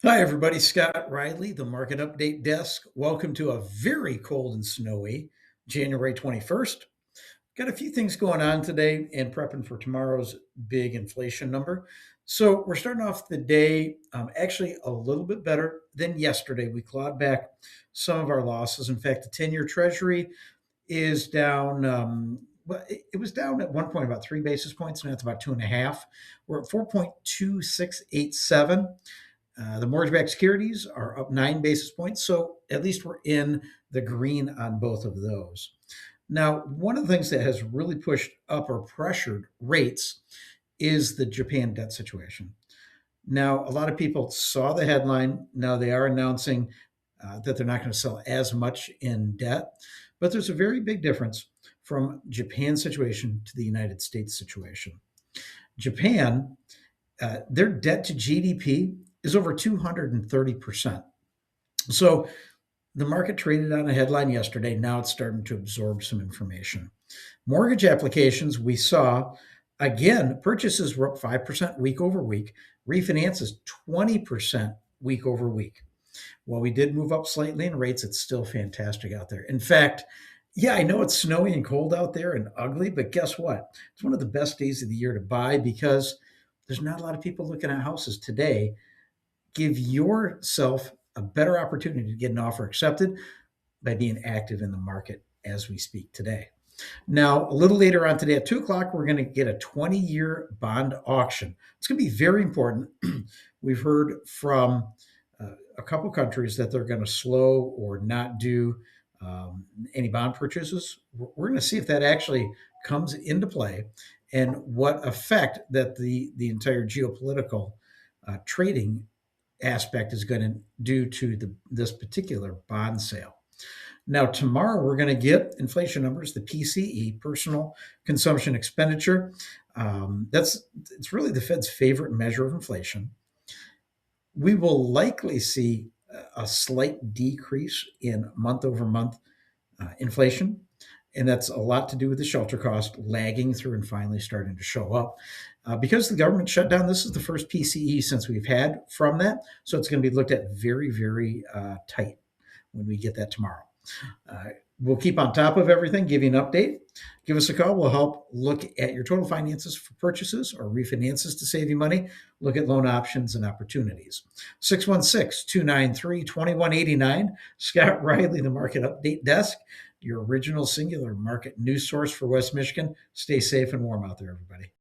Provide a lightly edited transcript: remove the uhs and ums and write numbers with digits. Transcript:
Hi, everybody. Scott Riley, the Market Update Desk. Welcome to a very cold and snowy January 21st. Got a few things going on today and prepping for tomorrow's big inflation number. So, we're starting off the day actually a little bit better than yesterday. We clawed back some of our losses. In fact, the 10-year treasury is down. Well, it was down at one point about 3 basis points, and that's about two and a half. We're at 4.2687. The mortgage-backed securities are up 9 basis points, so at least we're in the green on both of those. Now, one of the things that has really pushed up or pressured rates is the Japan debt situation. Now, a lot of people saw the headline. Now they are announcing that they're not going to sell as much in debt, but there's a very big difference from Japan's situation to the United States situation. Japan, their debt to GDP is over 230%. So the market traded on a headline yesterday. Now it's starting to absorb some information. Mortgage applications, we saw again, purchases were up 5% week over week, refinances 20% week over week. While we did move up slightly in rates, it's still fantastic out there. In fact, yeah, I know it's snowy and cold out there and ugly, but guess what? It's one of the best days of the year to buy because there's not a lot of people looking at houses today. Give yourself a better opportunity to get an offer accepted by being active in the market as we speak today. Now, a little later on today at 2 o'clock, we're going to get a 20-year bond auction. It's going to be very important. We've heard from a couple countries that they're going to slow or not do any bond purchases. We're going to see if that actually comes into play and what effect that the entire geopolitical trading aspect is going to do to this particular bond sale. Now, tomorrow we're going to get inflation numbers, the PCE, personal consumption expenditure. It's really the Fed's favorite measure of inflation. We will likely see a slight decrease in month over month inflation. And that's a lot to do with the shelter cost lagging through and finally starting to show up. Because the government shut down, this is the first PCE since we've had from that. So it's going to be looked at very, very tight when we get that tomorrow. Uh, we'll keep on top of everything, give you an update. Give us a call. We'll help look at your total finances for purchases or refinances to save you money. Look at loan options and opportunities. 616-293-2189. Scott Riley, the Market Update Desk, your original singular market news source for West Michigan. Stay safe and warm out there, everybody.